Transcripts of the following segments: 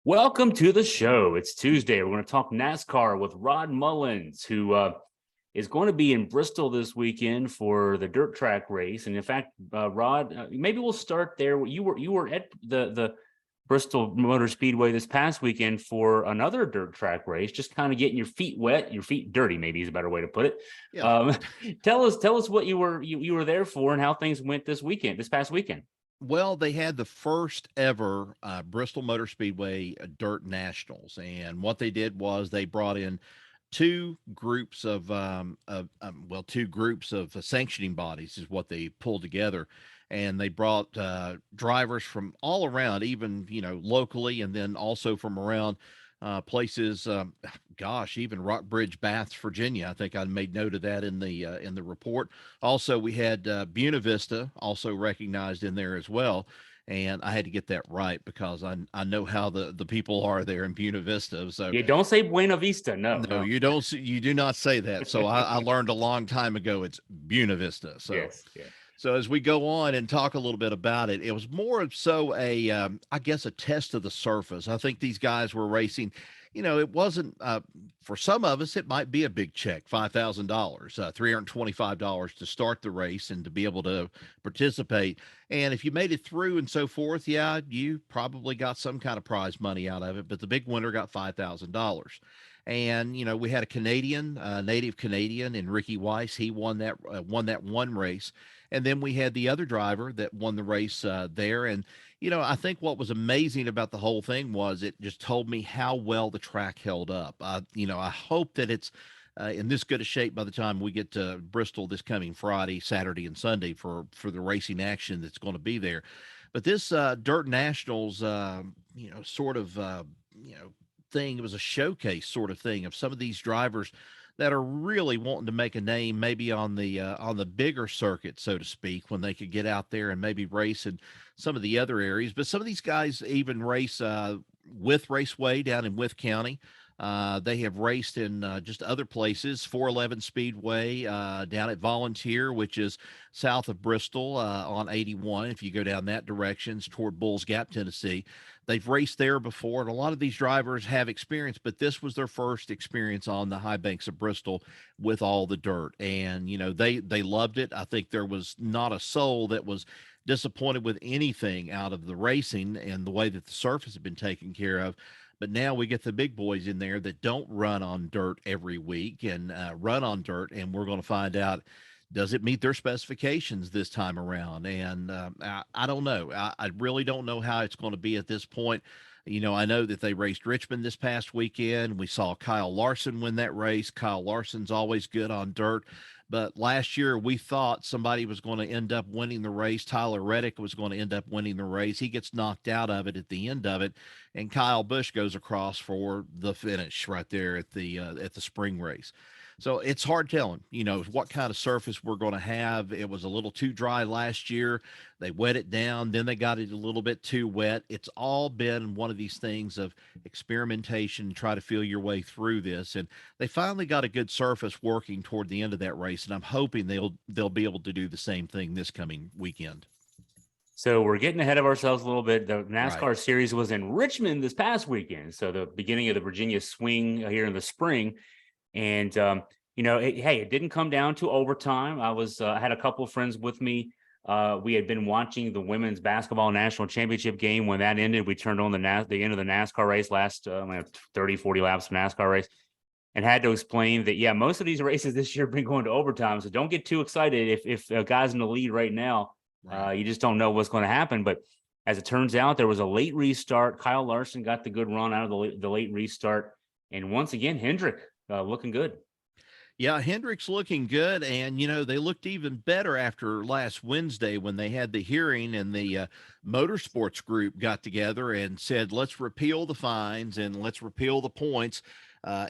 Welcome to the show. It's Tuesday. We're going to talk NASCAR with Rod Mullins, who is going to be in Bristol this weekend for the dirt track race. And in fact, Rod, maybe we'll start there. You were at the Bristol Motor Speedway this past weekend for another dirt track race, just kind of getting your feet wet, your feet dirty, maybe is a better way to put it. Yeah. Tell us what you were there for and how things went this past weekend. Well, they had the first ever Bristol Motor Speedway Dirt Nationals, and what they did was they brought in two groups of sanctioning bodies is what they pulled together, and they brought drivers from all around, even locally, and then also from around places. Even Rockbridge, Baths, Virginia. I think I made note of that in the report. Also, we had Buena Vista also recognized in there as well. And I had to get that right because I know how the people are there in Buena Vista. So you don't say Buena Vista. No. You don't. You do not say that. So I learned a long time ago. It's Buena Vista. So yes. So as we go on and talk a little bit about it, it was more so I guess, a test of the surface. I think these guys were racing. It wasn't for some of us. It might be a big check, $5,000, $325 to start the race and to be able to participate. And if you made it through and so forth, yeah, you probably got some kind of prize money out of it. But the big winner got $5,000. And we had a Canadian, native Canadian, and Ricky Weiss. He won that one race. And then we had the other driver that won the race there. And, I think what was amazing about the whole thing was it just told me how well the track held up. I hope that it's in this good a shape by the time we get to Bristol this coming Friday, Saturday, and Sunday for the racing action that's going to be there. But this Dirt Nationals, thing, it was a showcase sort of thing of some of these drivers that are really wanting to make a name, maybe on the bigger circuit, so to speak, when they could get out there and maybe race in some of the other areas. But some of these guys even race with Raceway down in Wythe County. They have raced in just other places, 411 Speedway down at Volunteer, which is south of Bristol on 81. If you go down that direction, it's toward Bulls Gap, Tennessee. They've raced there before, and a lot of these drivers have experience, but this was their first experience on the high banks of Bristol with all the dirt. And, they loved it. I think there was not a soul that was disappointed with anything out of the racing and the way that the surface had been taken care of. But now we get the big boys in there that don't run on dirt every week and run on dirt, and we're going to find out, does it meet their specifications this time around? And I don't know. I really don't know how it's going to be at this point. I know that they raced Richmond this past weekend. We saw Kyle Larson win that race. Kyle Larson's always good on dirt. But last year, we thought somebody was going to end up winning the race. Tyler Reddick was going to end up winning the race. He gets knocked out of it at the end of it, and Kyle Busch goes across for the finish right there at the spring race. So it's hard telling, what kind of surface we're going to have. It was a little too dry last year. They wet it down. Then they got it a little bit too wet. It's all been one of these things of experimentation, try to feel your way through this. And they finally got a good surface working toward the end of that race. And I'm hoping they'll be able to do the same thing this coming weekend. So we're getting ahead of ourselves a little bit. The NASCAR Right. series was in Richmond this past weekend. So the beginning of the Virginia swing here in the spring. And, it didn't come down to overtime. I had a couple of friends with me. We had been watching the women's basketball national championship game. When that ended, we turned on the end of the NASCAR race, last 30, 40 laps of NASCAR race, and had to explain that, most of these races this year have been going to overtime. So don't get too excited if a guy's in the lead right now. Right. You just don't know what's going to happen. But as it turns out, there was a late restart. Kyle Larson got the good run out of the late restart. And once again, Hendrick looking good. Yeah, Hendrick's looking good, and they looked even better after last Wednesday when they had the hearing and the motorsports group got together and said, let's repeal the fines and let's repeal the points,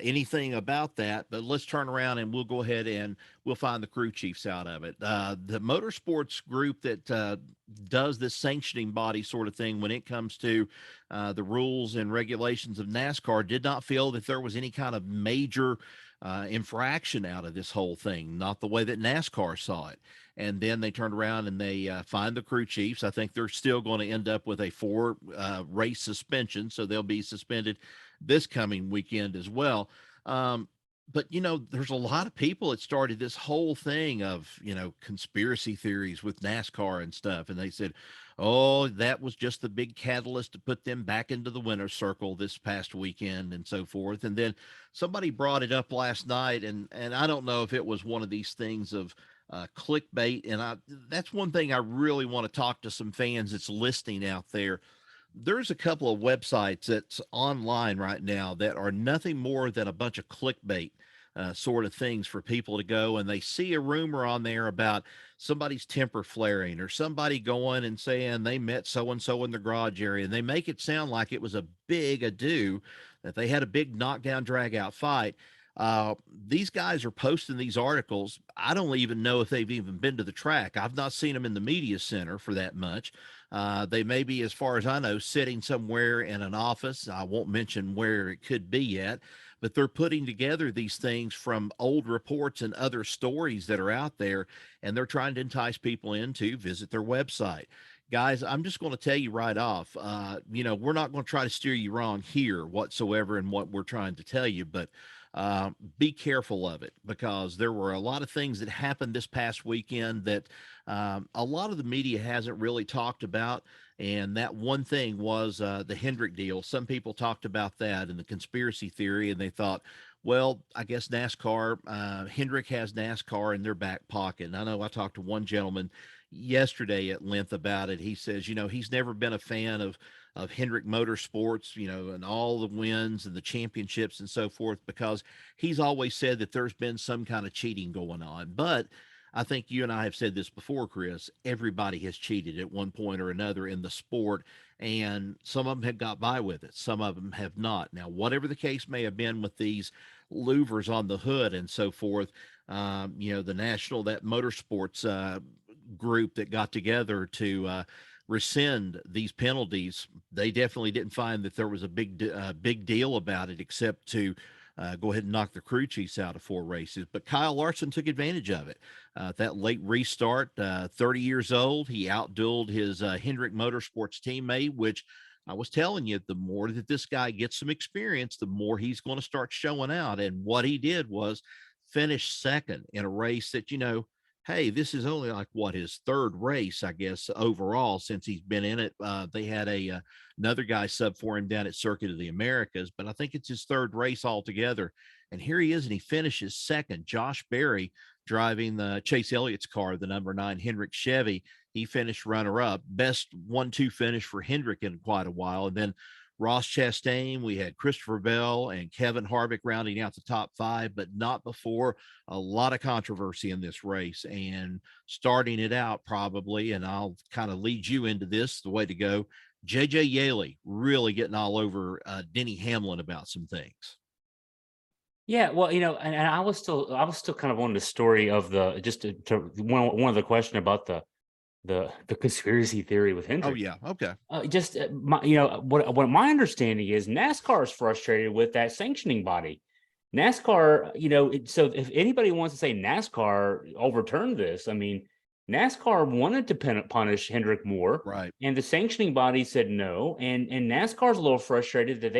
anything about that, but let's turn around and we'll go ahead and we'll find the crew chiefs out of it. The motorsports group that does this sanctioning body sort of thing when it comes to the rules and regulations of NASCAR did not feel that there was any kind of major infraction out of this whole thing, not the way that NASCAR saw it. And then they turned around and they fined the crew chiefs. I think they're still going to end up with a 4 race suspension, so they'll be suspended this coming weekend as well. But there's a lot of people that started this whole thing of conspiracy theories with NASCAR and stuff, and they said, oh, that was just the big catalyst to put them back into the winner's circle this past weekend and so forth. And then somebody brought it up last night, and I don't know if it was one of these things of clickbait. And that's one thing I really want to talk to some fans that's listening out there. There's a couple of websites that's online right now that are nothing more than a bunch of clickbait sort of things for people to go, and they see a rumor on there about somebody's temper flaring or somebody going and saying they met so and so in the garage area, and they make it sound like it was a big ado, that they had a big knockdown drag out fight. These guys are posting these articles. I don't even know if they've even been to the track. I've not seen them in the media center for that much. They may be, as far as I know, sitting somewhere in an office. I won't mention where it could be yet, but they're putting together these things from old reports and other stories that are out there, and they're trying to entice people in to visit their website. Guys, I'm just going to tell you right off, we're not going to try to steer you wrong here whatsoever in what we're trying to tell you, but be careful of it, because there were a lot of things that happened this past weekend that a lot of the media hasn't really talked about. And that one thing was the Hendrick deal. Some people talked about that and the conspiracy theory, and they thought, well, I guess NASCAR, Hendrick has NASCAR in their back pocket. And I know I talked to one gentleman yesterday at length about it. He says, he's never been a fan of Hendrick Motorsports, and all the wins and the championships and so forth, because he's always said that there's been some kind of cheating going on. But I think you and I have said this before, Chris, everybody has cheated at one point or another in the sport, and some of them have got by with it. Some of them have not. Now, whatever the case may have been with these louvers on the hood and so forth, that motorsports group that got together to rescind these penalties, they definitely didn't find that there was a big deal about it, except to go ahead and knock the crew chiefs out of 4 races. But Kyle Larson took advantage of it. That late restart, 30 years old, he outdueled his Hendrick Motorsports teammate, which I was telling you, the more that this guy gets some experience, the more he's going to start showing out. And what he did was finish second in a race that, hey, this is only like his 3rd race, I guess, overall since he's been in it. They had another guy sub for him down at Circuit of the Americas, but I think it's his 3rd race altogether. And here he is, and he finishes second. Josh Berry, driving the Chase Elliott's car, the number 9 Hendrick Chevy, he finished runner-up. Best 1-2 finish for Hendrick in quite a while. And then Ross Chastain, we had Christopher Bell and Kevin Harvick rounding out the top 5, but not before a lot of controversy in this race. And starting it out probably, and I'll kind of lead you into this, the way to go, JJ Yeley really getting all over Denny Hamlin about some things. Yeah, well, and I was still kind of on the story of the, just to one of the question about the conspiracy theory with Oh Hendrick. yeah. Okay. Just what my understanding is, NASCAR is frustrated with that sanctioning body. NASCAR, so if anybody wants to say NASCAR overturned this, I mean, NASCAR wanted to punish Hendrick more, Right. and the sanctioning body said no, and NASCAR's a little frustrated that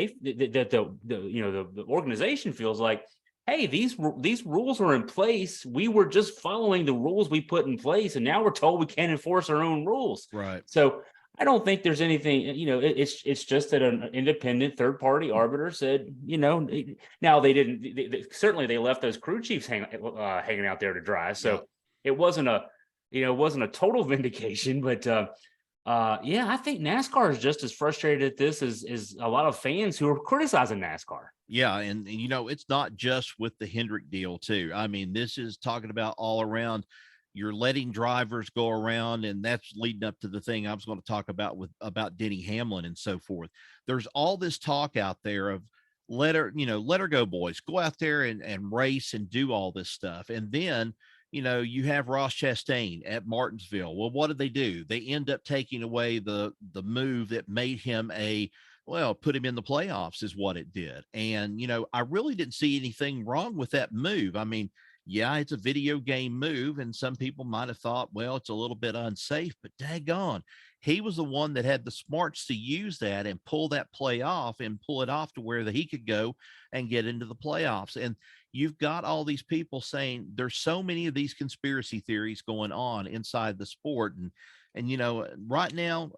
the organization feels like, hey, these rules are in place. We were just following the rules we put in place, and now we're told we can't enforce our own rules. Right. So I don't think there's anything, it's just that an independent third party arbiter said, now they didn't, certainly they left those crew chiefs hanging out there to dry. So it wasn't a total vindication, but I think NASCAR is just as frustrated at this as a lot of fans who are criticizing NASCAR. Yeah, and it's not just with the Hendrick deal too. I mean, this is talking about all around. You're letting drivers go around, and that's leading up to the thing I was going to talk about about Denny Hamlin and so forth. There's all this talk out there of let her go, boys. Go out there and race and do all this stuff. And then, you have Ross Chastain at Martinsville. Well, what did they do? They end up taking away the move that made him a Well, put him in the playoffs is what it did. And, I really didn't see anything wrong with that move. I mean, yeah, it's a video game move, and some people might have thought, well, it's a little bit unsafe, but daggone, he was the one that had the smarts to use that and pull that play off and pull it off to where that he could go and get into the playoffs. And you've got all these people saying there's so many of these conspiracy theories going on inside the sport. And right now,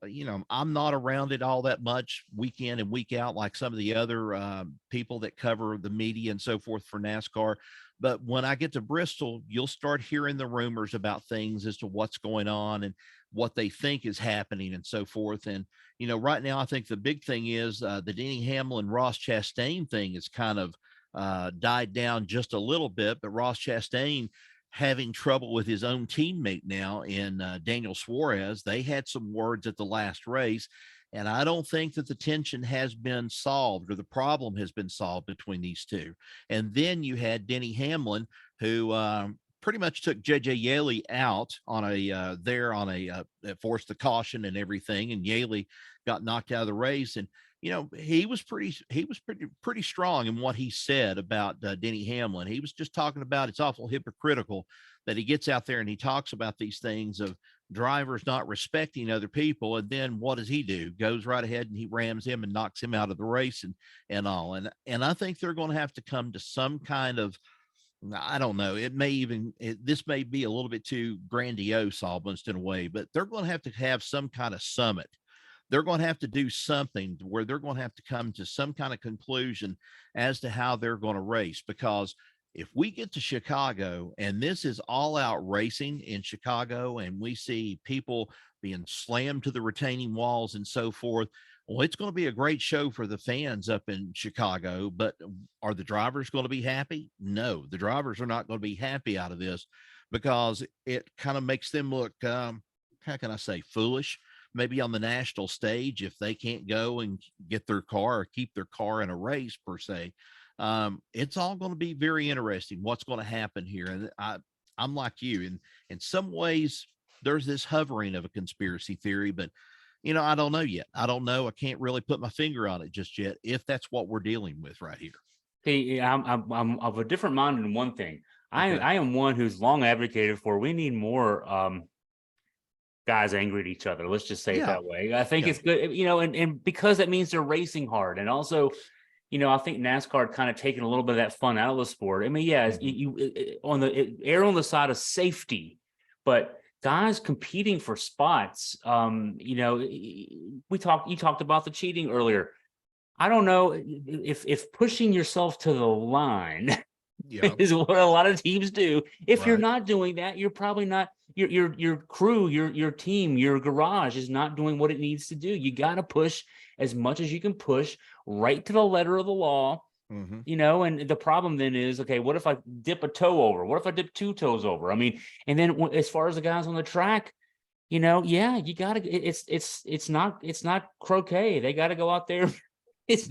I'm not around it all that much week in and week out like some of the other people that cover the media and so forth for NASCAR. But when I get to Bristol, you'll start hearing the rumors about things as to what's going on and what they think is happening and so forth. And, right now, I think the big thing is the Denny Hamlin Ross Chastain thing is kind of died down just a little bit, but Ross Chastain having trouble with his own teammate now in Daniel Suarez. They had some words at the last race, and I don't think that the tension has been solved or the problem has been solved between these two. And then you had Denny Hamlin, who pretty much took JJ Yeley out on forced the caution and everything, and Yeley got knocked out of the race. And he was pretty strong in what he said about Denny Hamlin. He was just talking about it's awful hypocritical that he gets out there and he talks about these things of drivers not respecting other people, and then what does he do? Goes right ahead and he rams him and knocks him out of the race and all. And I think they're going to have to come to some kind of, I don't know. This may be a little bit too grandiose almost in a way, but they're going to have some kind of summit. They're going to have to do something where they're going to have to come to some kind of conclusion as to how they're going to race. Because if we get to Chicago and this is all out racing in Chicago and we see people being slammed to the retaining walls and so forth, well, it's going to be a great show for the fans up in Chicago. But are the drivers going to be happy? No, the drivers are not going to be happy out of this, because it kind of makes them look, how can I say, foolish, maybe on the national stage, if they can't go and get their car or keep their car in a race per se. It's all going to be very interesting what's going to happen here. And I'm like you, in some ways there's this hovering of a conspiracy theory, but I don't know yet. I don't know. I can't really put my finger on it just yet, if that's what we're dealing with right here. Hey, I'm of a different mind in one thing. Okay. I am one who's long advocated for we need more guys angry at each other. Let's just say it that way. I think it's good, and because that means they're racing hard. And also, I think NASCAR kind of taken a little bit of that fun out of the sport. I mean, yeah, you err on the side of safety, but guys competing for spots, you talked about the cheating earlier. I don't know if pushing yourself to the line is what a lot of teams do. If you're not doing that, you're probably not, your crew, your team, your garage is not doing what it needs to do. You got to push as much as you can push right to the letter of the law. And the problem then is, okay, what if I dip a toe over? What if I dip two toes over? I mean, and then as far as the guys on the track, you gotta, it's not croquet. They got to go out there. This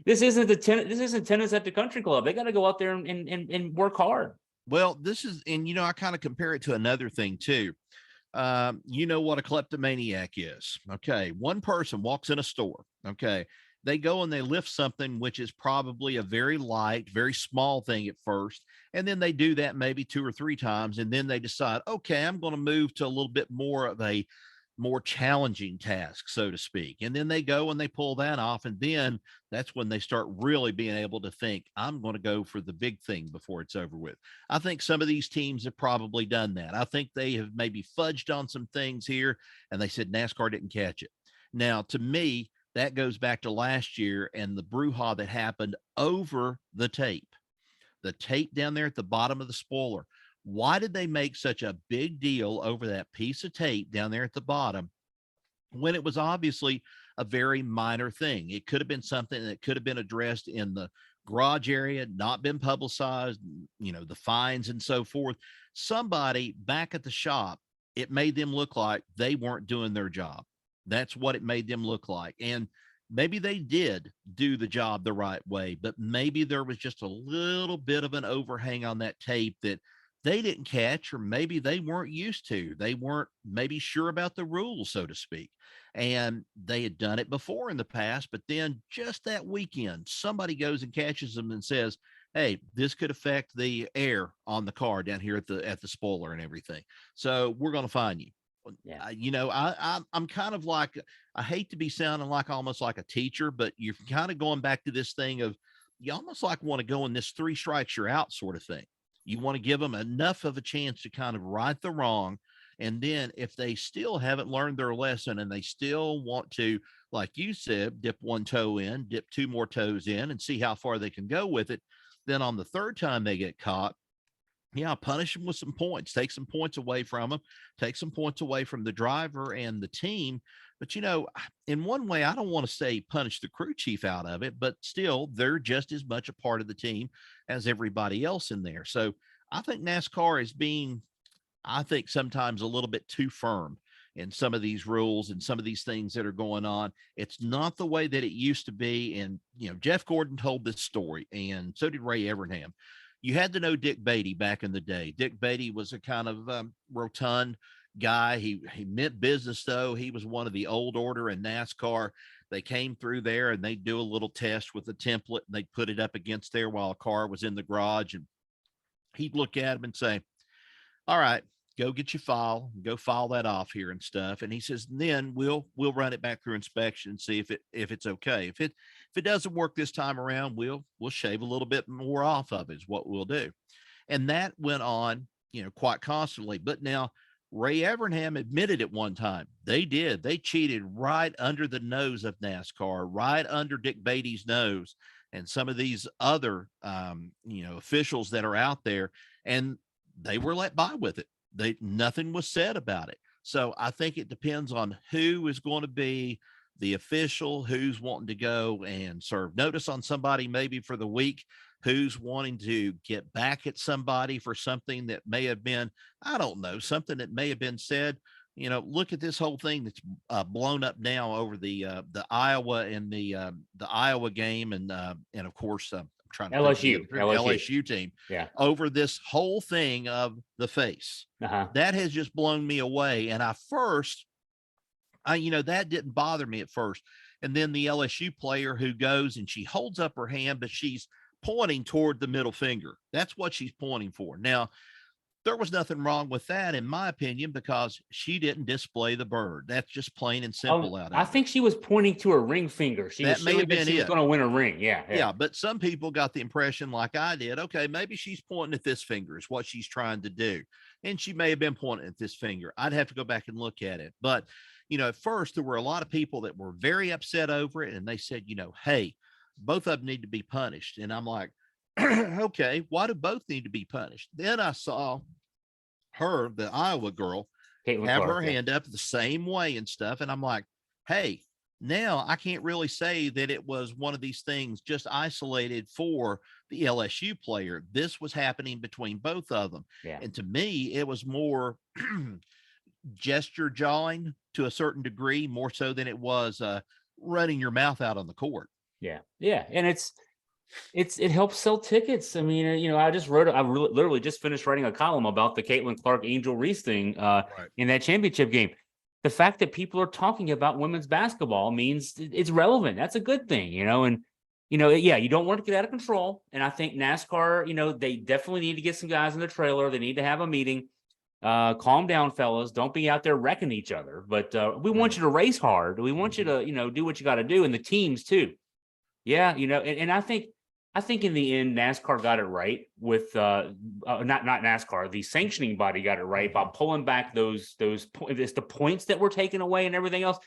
isn't tennis at the country club. They got to go out there and work hard. Well, this is, and I kind of compare it to another thing too. What a kleptomaniac is. Okay. One person walks in a store. Okay. They go and they lift something, which is probably a very light, very small thing at first. And then they do that maybe 2 or 3 times. And then they decide, okay, I'm going to move to a little bit more of a more challenging task, so to speak. And then they go and they pull that off. And then that's when they start really being able to think, I'm going to go for the big thing before it's over with. I think some of these teams have probably done that. I think they have maybe fudged on some things here and they said NASCAR didn't catch it. Now, to me, that goes back to last year and the brouhaha that happened over the tape down there at the bottom of the spoiler. Why did they make such a big deal over that piece of tape down there at the bottom when it was obviously a very minor thing? It could have been something that could have been addressed in the garage area, not been publicized, the fines and so forth. Somebody back at the shop, it made them look like they weren't doing their job. That's what it made them look like. And maybe they did do the job the right way, but maybe there was just a little bit of an overhang on that tape that they didn't catch, or maybe they weren't used to, they weren't maybe sure about the rules, so to speak. And they had done it before in the past, but then just that weekend, somebody goes and catches them and says, "Hey, this could affect the air on the car down here at the spoiler and everything. So we're going to fine you." Yeah. I'm kind of like, I hate to be sounding like almost like a teacher, but you're kind of going back to this thing of, you almost like want to go in this three strikes you're out sort of thing. You want to give them enough of a chance to kind of right the wrong. And then if they still haven't learned their lesson and they still want to, like you said, dip one toe in, dip two more toes in and see how far they can go with it, then on the third time they get caught, yeah, punish them with some points, take some points away from them, take some points away from the driver and the team. But, in one way, I don't want to say punish the crew chief out of it, but still, they're just as much a part of the team as everybody else in there. So I think NASCAR is being, I think, sometimes a little bit too firm in some of these rules and some of these things that are going on. It's not the way that it used to be. And, Jeff Gordon told this story, and so did Ray Evernham. You had to know Dick Beatty back in the day. Dick Beatty was a kind of rotund guy. He meant business, though. He was one of the old order in NASCAR. They came through there and they'd do a little test with a template and they'd put it up against there while a car was in the garage. And he'd look at him and say, "All right, go get your file, go file that off here and stuff." And he says, "Then we'll run it back through inspection and see if it's okay. If it doesn't work this time around, we'll shave a little bit more off of it is what we'll do." And that went on, quite constantly. But now Ray Evernham admitted at one time they did. They cheated right under the nose of NASCAR, right under Dick Beatty's nose and some of these other officials that are out there, and they were let by with it. Nothing was said about it. So I think it depends on who is going to be the official, who's wanting to go and serve notice on somebody maybe for the week, who's wanting to get back at somebody for something that may have been, I don't know, something that may have been said. Look at this whole thing that's blown up now over the Iowa and the Iowa game, and of course I'm trying to think of LSU, the LSU. LSU team, Yeah. over this whole thing of the face. Uh-huh. That has just blown me away. And that didn't bother me at first. And then the LSU player who goes and she holds up her hand, but she's pointing toward the middle finger. That's what she's pointing for. Now, there was nothing wrong with that, in my opinion, because she didn't display the bird. That's just plain and simple out of I it. think she was pointing to her ring finger. She That was may showing have that been she was it. going to win a ring. Yeah. Yeah, but some people got the impression, like I did, okay, maybe she's pointing at this finger is what she's trying to do. And she may have been pointing at this finger. I'd have to go back and look at it. But, at first there were a lot of people that were very upset over it. And they said, hey, both of them need to be punished. And I'm like, okay, why do both need to be punished? Then I saw her, the Iowa girl, Caitlin have Clark, her yeah. hand up the same way and stuff. And I'm like, hey, now I can't really say that it was one of these things just isolated for the LSU player. This was happening between both of them. Yeah. And to me, it was more gesture jawing to a certain degree, more so than it was running your mouth out on the court. Yeah. Yeah. And it helps sell tickets. I mean, I literally just finished writing a column about the Caitlin Clark Angel Reese thing Right. in that championship game. The fact that people are talking about women's basketball means it's relevant. That's a good thing, and, yeah, you don't want to get out of control. And I think NASCAR, they definitely need to get some guys in the trailer. They need to have a meeting. Calm down, fellas. Don't be out there wrecking each other. But we want you to race hard. We want you to, do what you got to do. And the teams too. Yeah. And I think in the end, NASCAR got it right with not NASCAR. The sanctioning body got it right by pulling back those it's the points that were taken away and everything else.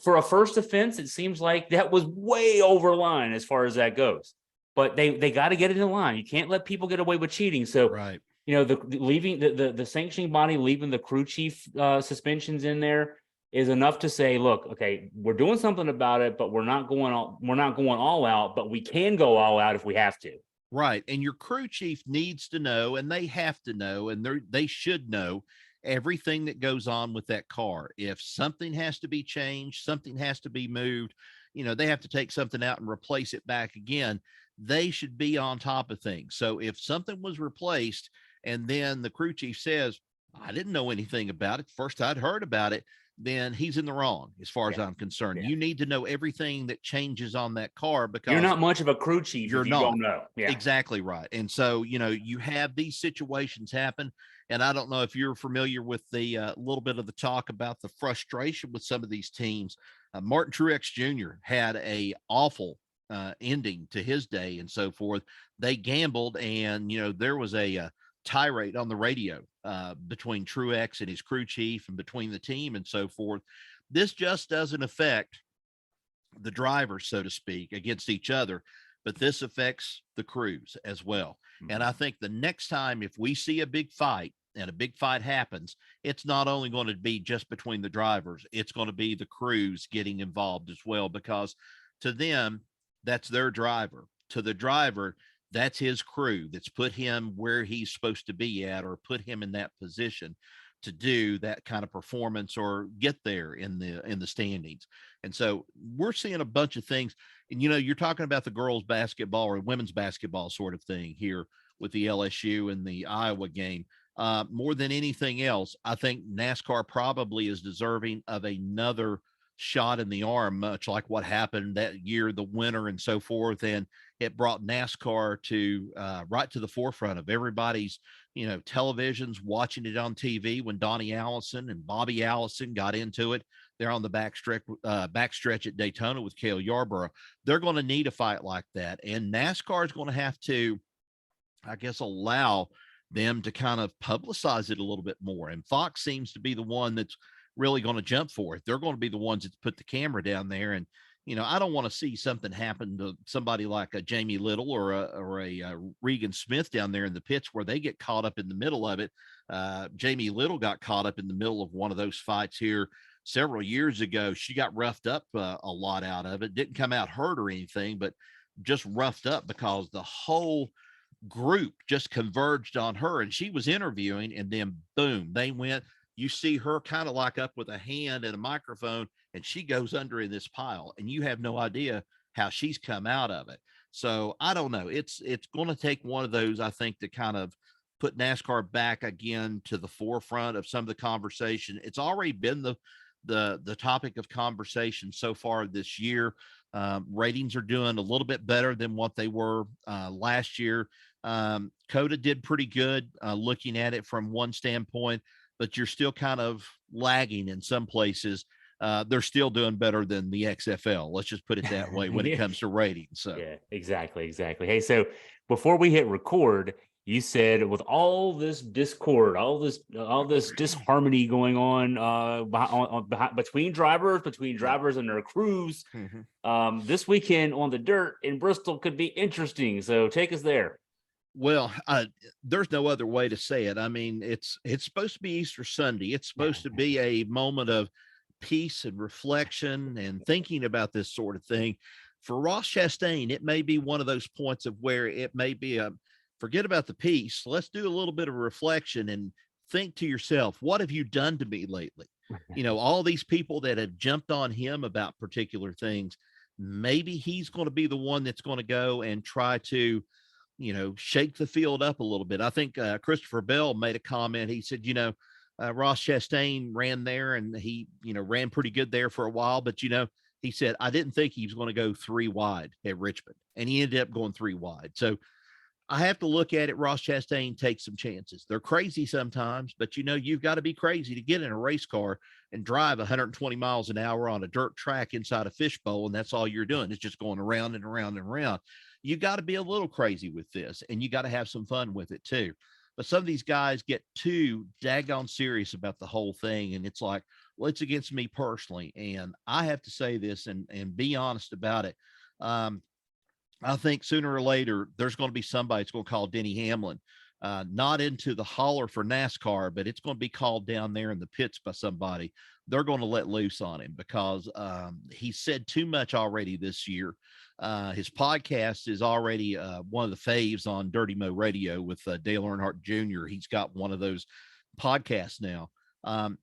For a first offense, it seems like that was way over line as far as that goes. But they got to get it in line. You can't let people get away with cheating. So, right. The sanctioning body leaving the crew chief suspensions in there is enough to say, look, okay, we're doing something about it, but we're not going all out, but we can go all out if we have to. Right. And your crew chief needs to know, and they have to know, and they should know everything that goes on with that car. If something has to be changed, something has to be moved, they have to take something out and replace it back again. They should be on top of things. So if something was replaced and then the crew chief says, I didn't know anything about it. First I'd heard about it, then he's in the wrong as far as Yeah. I'm concerned. Yeah. You need to know everything that changes on that car You're because not much of a crew chief you're if you not. don't know. Yeah. Exactly right. And so, you have these situations happen. And I don't know if you're familiar with the little bit of the talk about the frustration with some of these teams. Martin Truex Jr. had a awful ending to his day and so forth. They gambled, and there was a tirade on the radio between Truex and his crew chief, and between the team and so forth. This just doesn't affect the drivers, so to speak, against each other, but this affects the crews as well. And I think the next time, if we see a big fight and a big fight happens, it's not only going to be just between the drivers, it's going to be the crews getting involved as well, because to them, that's their driver. To the driver, that's his crew that's put him where he's supposed to be at, or put him in that position to do that kind of performance or get there in the standings. And so we're seeing a bunch of things. And you're talking about the girls basketball or women's basketball sort of thing here with the LSU and the Iowa game. More than anything else, I think NASCAR probably is deserving of another shot in the arm, much like what happened that year, the winter and so forth. And it brought NASCAR to right to the forefront of everybody's, televisions, watching it on TV when Donnie Allison and Bobby Allison got into it. They're on the backstretch at Daytona with Cale Yarborough. They're going to need a fight like that. And NASCAR is going to have to, I guess, allow them to kind of publicize it a little bit more. And Fox seems to be the one that's really going to jump for it. They're going to be the ones that put the camera down there. And, I don't want to see something happen to somebody like a Jamie Little or a Regan Smith down there in the pits where they get caught up in the middle of it. Jamie Little got caught up in the middle of one of those fights here several years ago. She got roughed up a lot out of it. Didn't come out hurt or anything, but just roughed up because the whole group just converged on her, and she was interviewing, and then boom, they went. You see her kind of like up with a hand and a microphone, and she goes under in this pile, and you have no idea how she's come out of it. So I don't know. It's going to take one of those, I think, to kind of put NASCAR back again to the forefront of some of the conversation. It's already been the topic of conversation so far this year. Ratings are doing a little bit better than what they were last year. Coda did pretty good looking at it from one standpoint, but you're still kind of lagging in some places. They're still doing better than the XFL. Let's just put it that way when it comes to ratings. So yeah, exactly. Hey, so before we hit record, you said with all this discord, all this disharmony going on, between drivers and their crews, this weekend on the dirt in Bristol could be interesting. So take us there. Well, there's no other way to say it. I mean, it's supposed to be Easter Sunday. It's supposed to be a moment of peace and reflection and thinking about this sort of thing. For Ross Chastain, it may be one of those points of where it may be forget about the peace. Let's do a little bit of reflection and think to yourself, what have you done to me lately? All these people that have jumped on him about particular things, maybe he's going to be the one that's going to go and try to shake the field up a little bit. I think Christopher Bell made a comment. He said, Ross Chastain ran there and he, ran pretty good there for a while. But, he said, I didn't think he was going to go 3 wide at Richmond. And he ended up going 3 wide. So I have to look at it. Ross Chastain takes some chances. They're crazy sometimes, but, you've got to be crazy to get in a race car and drive 120 miles an hour on a dirt track inside a fishbowl. And that's all you're doing. It's just going around and around and around. You got to be a little crazy with this, and you got to have some fun with it too. But some of these guys get too daggone serious about the whole thing. And it's like, well, it's against me personally. And I have to say this and be honest about it. I think sooner or later, there's going to be somebody that's going to call Denny Hamlin, not into the holler for NASCAR, but it's going to be called down there in the pits by somebody. They're going to let loose on him because he said too much already this year. His podcast is already one of the faves on Dirty Mo Radio with Dale Earnhardt Jr. He's got one of those podcasts now.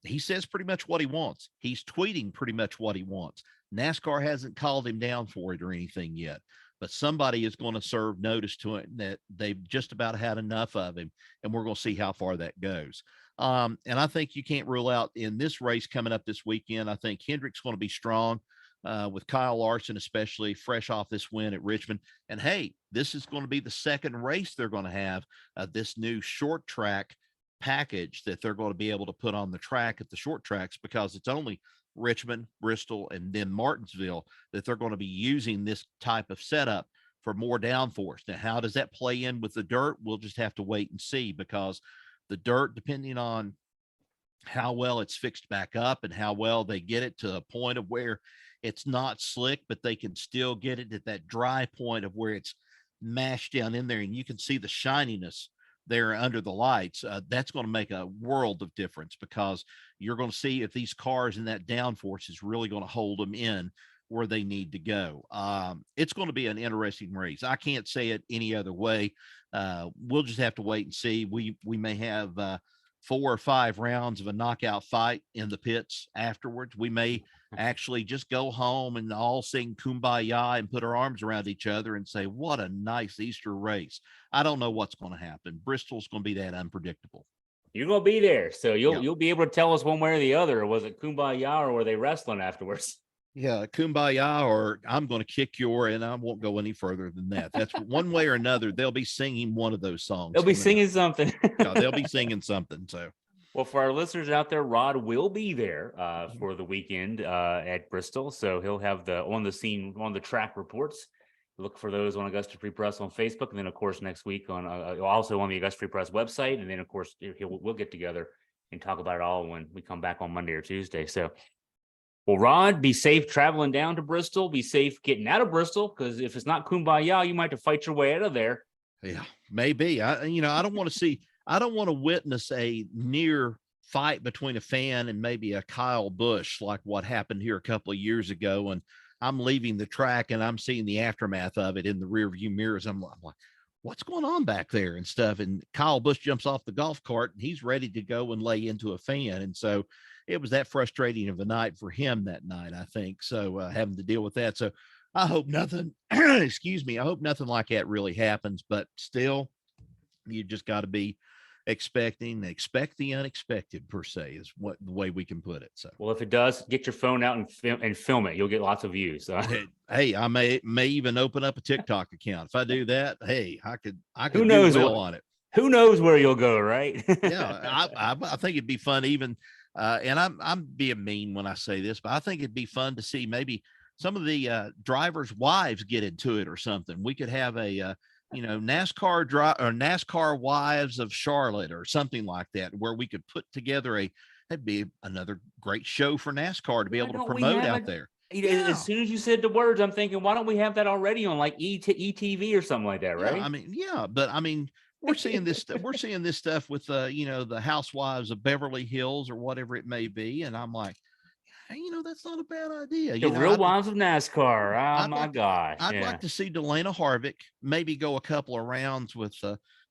He says pretty much what he wants. He's tweeting pretty much what he wants. NASCAR hasn't called him down for it or anything yet. but somebody is going to serve notice to it that they've just about had enough of him, and we're going to see how far that goes. And I think you can't rule out in this race coming up this weekend. I think Hendrick's going to be strong with Kyle Larson, especially fresh off this win at Richmond. And hey, this is going to be the second race they're going to have this new short track package that they're going to be able to put on the track at the short tracks, because it's only Richmond, Bristol, and then Martinsville that they're going to be using this type of setup for more downforce. Now, how does that play in with the dirt? We'll just have to wait and see, because the dirt, depending on how well it's fixed back up and how well they get it to a point of where it's not slick, but they can still get it at that dry point of where it's mashed down in there and you can see the shininess there under the lights. That's going to make a world of difference, because you're going to see if these cars in that downforce is really going to hold them in where they need to go. It's going to be an interesting race. I can't say it any other way. We'll just have to wait and see. We may have 4 or 5 rounds of a knockout fight in the pits afterwards. We may actually just go home and all sing Kumbaya and put our arms around each other and say, what a nice Easter race. I don't know what's going to happen. Bristol's going to be that unpredictable. You're going to be there, so you'll be able to tell us one way or the other. Was it Kumbaya or were they wrestling afterwards? Yeah, Kumbaya, or I'm going to kick your, and I won't go any further than that. That's one way or another. They'll be singing one of those songs. They'll be singing something. Yeah, they'll be singing something. So, well, for our listeners out there, Rod will be there for the weekend at Bristol, so he'll have the on the track reports. Look for those on Augusta Free Press on Facebook, and then of course next week on also on the Augusta Free Press website, and then of course we'll get together and talk about it all when we come back on Monday or Tuesday. So. Well, Rod, be safe traveling down to Bristol. Be safe getting out of Bristol, because if it's not Kumbaya, you might have to fight your way out of there. Yeah, maybe. I don't want to witness a near fight between a fan and maybe a Kyle Busch like what happened here a couple of years ago. And I'm leaving the track and I'm seeing the aftermath of it in the rear view mirrors. I'm like, what's going on back there and stuff? And Kyle Busch jumps off the golf cart and he's ready to go and lay into a fan. And so it was that frustrating of a night for him that night, I think. So having to deal with that. So I hope nothing, excuse me, I hope nothing like that really happens, but still you just got to be expect the unexpected, per se, is what the way we can put it. So, well, if it does, get your phone out and film it. You'll get lots of views. Hey, I may even open up a TikTok account. If I do that, hey, I could who knows do well on it. Who knows where you'll go, right? Yeah, I think it'd be fun even. And I'm being mean when I say this, but I think it'd be fun to see maybe some of the drivers' wives get into it or something. We could have a NASCAR wives of Charlotte or something like that, where we could put together that'd be another great show for NASCAR to be able to promote out there. Yeah. As soon as you said the words, I'm thinking, why don't we have that already on like ETV or something like that, right? Yeah, we're seeing this. We're seeing this stuff with the housewives of Beverly Hills or whatever it may be, and I'm like, hey, that's not a bad idea. The Real Wives of NASCAR. Oh my gosh! I'd like to see Delana Harvick maybe go a couple of rounds with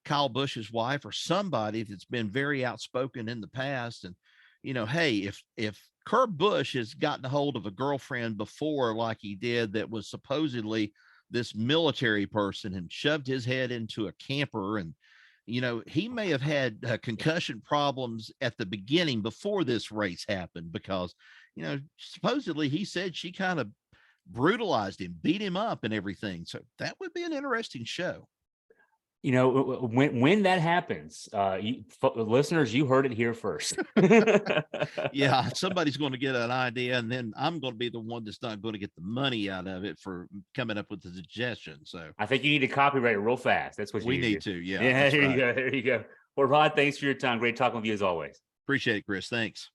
Kyle Busch's wife or somebody that's been very outspoken in the past. And hey, if Kurt Busch has gotten a hold of a girlfriend before, like he did, that was supposedly this military person, and shoved his head into a camper, and he may have had concussion problems at the beginning before this race happened, because supposedly he said she kind of brutalized him, beat him up and everything. So that would be an interesting show. When that happens, listeners, you heard it here first. Yeah, somebody's going to get an idea, and then I'm going to be the one that's not going to get the money out of it for coming up with the suggestion. So I think you need to copyright it real fast. That's what we need to. Yeah. Yeah. There you go. Well, Rod, thanks for your time. Great talking with you as always. Appreciate it, Chris. Thanks.